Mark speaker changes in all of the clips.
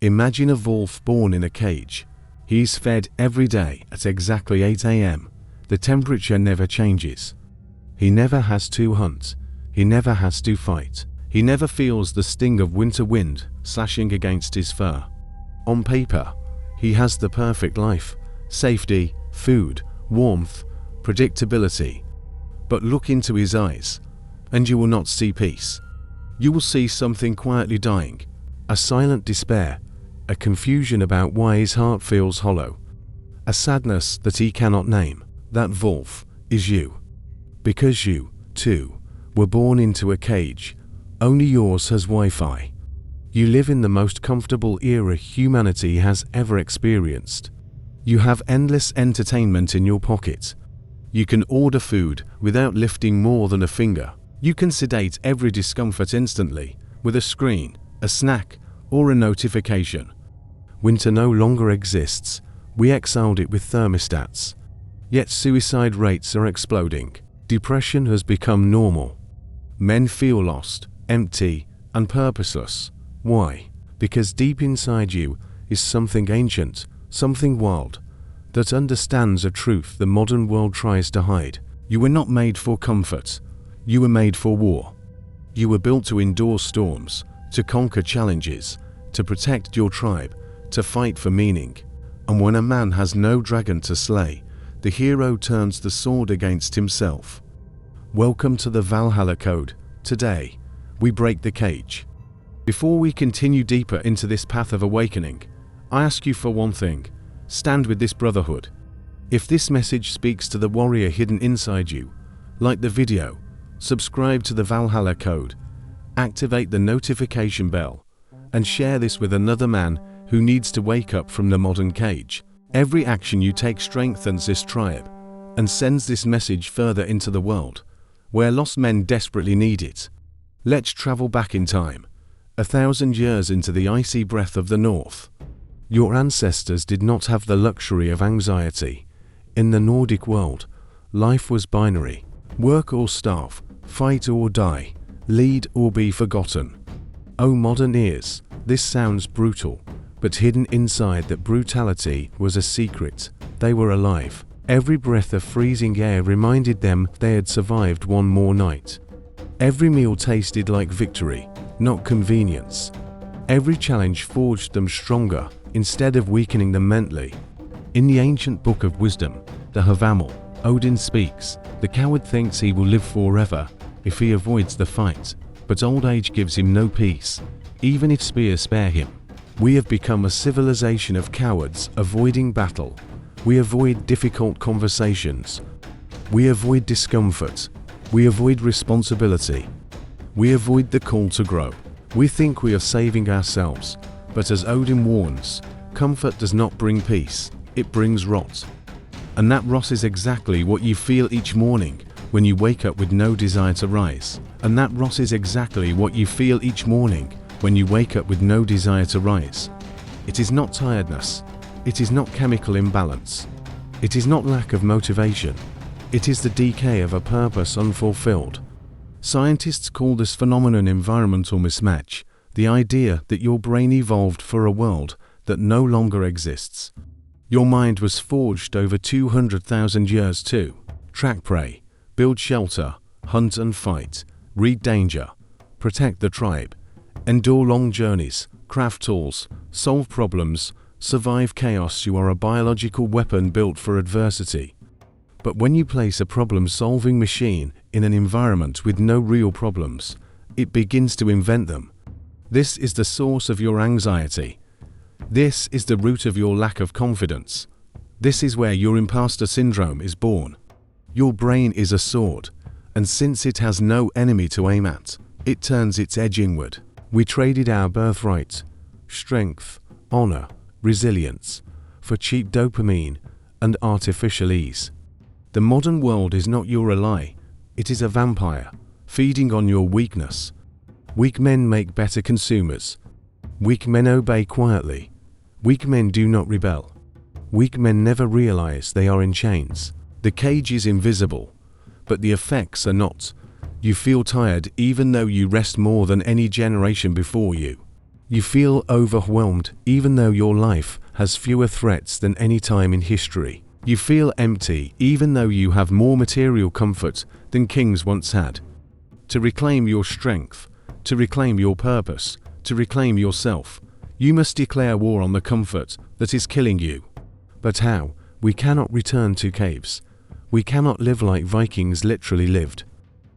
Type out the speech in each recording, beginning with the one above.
Speaker 1: Imagine a wolf born in a cage. He is fed every day at exactly 8 a.m. The temperature never changes. He never has to hunt. He never has to fight. He never feels the sting of winter wind slashing against his fur. On paper, he has the perfect life: safety, food, warmth, predictability. But look into his eyes, and you will not see peace. You will see something quietly dying, a silent despair, a confusion about why his heart feels hollow, a sadness that he cannot name. That wolf is you. Because you, too, were born into a cage. Only yours has Wi-Fi. You live in the most comfortable era humanity has ever experienced. You have endless entertainment in your pocket. You can order food without lifting more than a finger. You can sedate every discomfort instantly with a screen, a snack, or a notification. Winter no longer exists. We exiled it with thermostats. Yet suicide rates are exploding. Depression has become normal. Men feel lost, empty, and purposeless. Why? Because deep inside you is something ancient, something wild, that understands a truth the modern world tries to hide. You were not made for comfort. You were made for war. You were built to endure storms, to conquer challenges, to protect your tribe, to fight for meaning. And when a man has no dragon to slay, the hero turns the sword against himself. Welcome to the Valhalla Code. Today, we break the cage. Before we continue deeper into this path of awakening, I ask you for one thing: stand with this brotherhood. If this message speaks to the warrior hidden inside you, like the video, subscribe to the Valhalla Code, activate the notification bell, and share this with another man who needs to wake up from the modern cage. Every action you take strengthens this tribe and sends this message further into the world, where lost men desperately need it. Let's travel back in time, 1,000 years into the icy breath of the north. Your ancestors did not have the luxury of anxiety. In the Nordic world, life was binary: work or starve, fight or die, lead or be forgotten. Oh, modern ears, this sounds brutal, but hidden inside that brutality was a secret. They were alive. Every breath of freezing air reminded them they had survived one more night. Every meal tasted like victory, not convenience. Every challenge forged them stronger instead of weakening them mentally. In the ancient book of wisdom, the Hávamál, Odin speaks: the coward thinks he will live forever if he avoids the fight, but old age gives him no peace, even if spears spare him. We have become a civilization of cowards avoiding battle. We avoid difficult conversations. We avoid discomfort. We avoid responsibility. We avoid the call to grow. We think we are saving ourselves, but as Odin warns, comfort does not bring peace, it brings rot. And that rot is exactly what you feel each morning when you wake up with no desire to rise. And that rot is exactly what you feel each morning when you wake up with no desire to rise. It is not tiredness. It is not chemical imbalance. It is not lack of motivation. It is the decay of a purpose unfulfilled. Scientists call this phenomenon environmental mismatch, the idea that your brain evolved for a world that no longer exists. Your mind was forged over 200,000 years to track prey, build shelter, hunt and fight, read danger, protect the tribe, endure long journeys, craft tools, solve problems, survive chaos. You are a biological weapon built for adversity. But when you place a problem-solving machine in an environment with no real problems, it begins to invent them. This is the source of your anxiety. This is the root of your lack of confidence. This is where your imposter syndrome is born. Your brain is a sword, and since it has no enemy to aim at, it turns its edge inward. We traded our birthright, strength, honor, resilience, for cheap dopamine and artificial ease. The modern world is not your ally, it is a vampire, feeding on your weakness. Weak men make better consumers. Weak men obey quietly. Weak men do not rebel. Weak men never realize they are in chains. The cage is invisible, but the effects are not. You feel tired even though you rest more than any generation before you. You feel overwhelmed even though your life has fewer threats than any time in history. You feel empty even though you have more material comfort than kings once had. To reclaim your strength, to reclaim your purpose, to reclaim yourself, you must declare war on the comfort that is killing you. But how? We cannot return to caves. We cannot live like Vikings literally lived.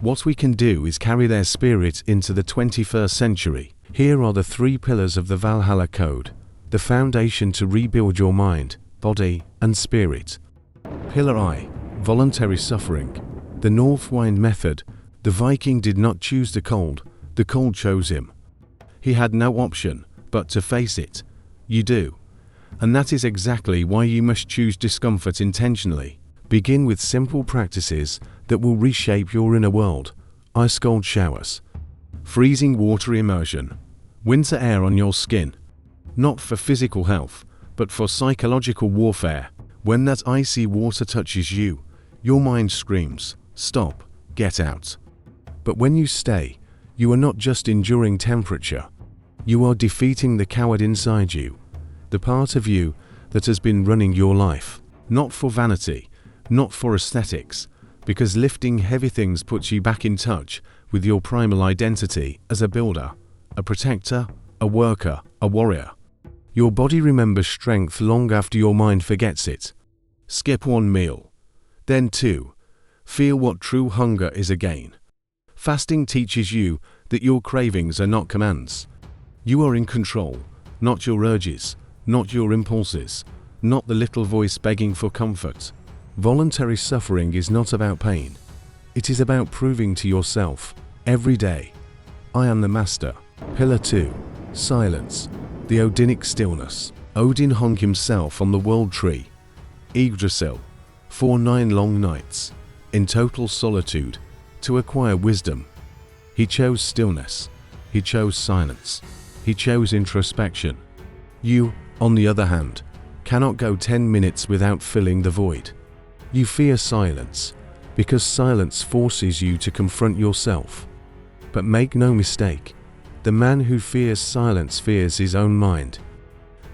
Speaker 1: What we can do is carry their spirit into the 21st century. Here are the 3 pillars of the Valhalla Code, the foundation to rebuild your mind, body, and spirit. Pillar I, voluntary suffering. The North Wind method. The Viking did not choose the cold chose him. He had no option but to face it. You do. And that is exactly why you must choose discomfort intentionally. Begin with simple practices that will reshape your inner world. Ice cold showers. Freezing water immersion. Winter air on your skin. Not for physical health, but for psychological warfare. When that icy water touches you, your mind screams, stop, get out. But when you stay, you are not just enduring temperature. You are defeating the coward inside you, the part of you that has been running your life. Not for vanity, not for aesthetics, because lifting heavy things puts you back in touch with your primal identity as a builder, a protector, a worker, a warrior. Your body remembers strength long after your mind forgets it. Skip 1 meal. Then 2. Feel what true hunger is again. Fasting teaches you that your cravings are not commands. You are in control, not your urges, not your impulses, not the little voice begging for comfort. Voluntary suffering is not about pain. It is about proving to yourself, every day, I am the master. Pillar 2. Silence. The Odinic stillness. Odin hung himself on the world tree, Yggdrasil, for 9 long nights, in total solitude, to acquire wisdom. He chose stillness. He chose silence. He chose introspection. You, on the other hand, cannot go 10 minutes without filling the void. You fear silence, because silence forces you to confront yourself. But make no mistake, the man who fears silence fears his own mind.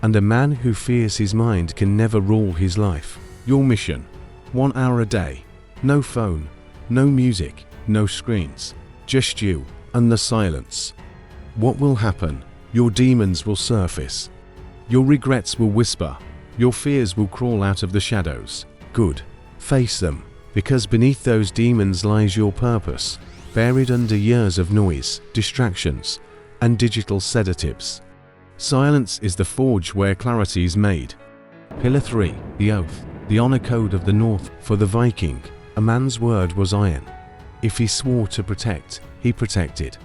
Speaker 1: And a man who fears his mind can never rule his life. Your mission: 1 hour a day. No phone, no music, no screens. Just you and the silence. What will happen? Your demons will surface. Your regrets will whisper. Your fears will crawl out of the shadows. Good. Face them, because beneath those demons lies your purpose, buried under years of noise, distractions, and digital sedatives. Silence is the forge where clarity is made. Pillar 3. The Oath. The honor code of the North. For the Viking, a man's word was iron. If he swore to protect, he protected.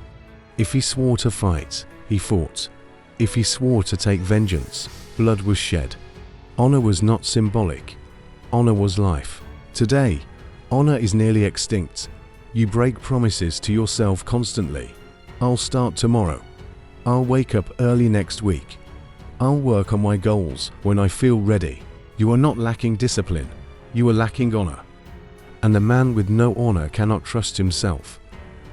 Speaker 1: If he swore to fight, he fought. If he swore to take vengeance, blood was shed. Honor was not symbolic. Honor was life. Today, honor is nearly extinct. You break promises to yourself constantly. I'll start tomorrow. I'll wake up early next week. I'll work on my goals when I feel ready. You are not lacking discipline. You are lacking honor. And the man with no honor cannot trust himself.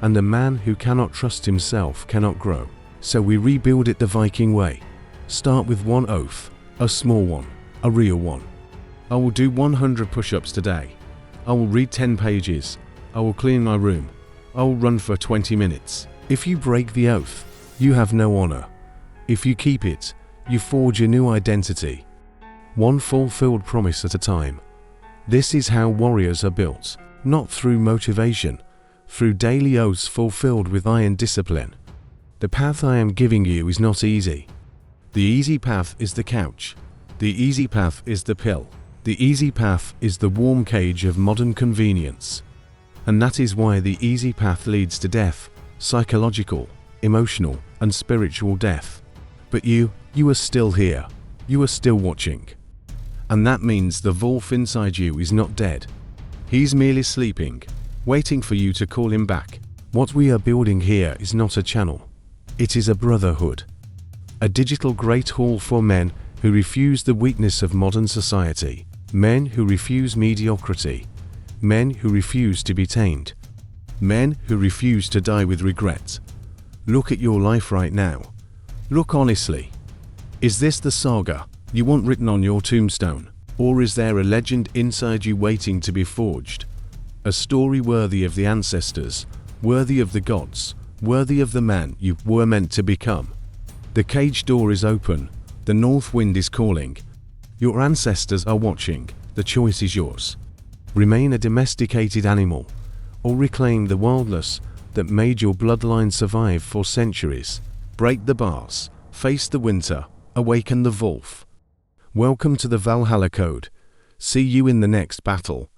Speaker 1: And the man who cannot trust himself cannot grow. So we rebuild it the Viking way. Start with 1 oath, a small one, a real one. I will do 100 push-ups today. I will read 10 pages. I will clean my room. I will run for 20 minutes. If you break the oath, you have no honor. If you keep it, you forge a new identity. 1 fulfilled promise at a time. This is how warriors are built, not through motivation, through daily oaths fulfilled with iron discipline. The path I am giving you is not easy. The easy path is the couch. The easy path is the pill. The easy path is the warm cage of modern convenience. And that is why the easy path leads to death, psychological, emotional, and spiritual death. But you are still here. You are still watching. And that means the wolf inside you is not dead. He's merely sleeping, waiting for you to call him back. What we are building here is not a channel. It is a brotherhood. A digital great hall for men who refuse the weakness of modern society. Men who refuse mediocrity. Men who refuse to be tamed. Men who refuse to die with regret. Look at your life right now. Look honestly. Is this the saga you want written on your tombstone? Or is there a legend inside you waiting to be forged? A story worthy of the ancestors, worthy of the gods, worthy of the man you were meant to become. The cage door is open, the north wind is calling. Your ancestors are watching, the choice is yours. Remain a domesticated animal, or reclaim the wildness that made your bloodline survive for centuries. Break the bars, face the winter, awaken the wolf. Welcome to the Valhalla Code. See you in the next battle.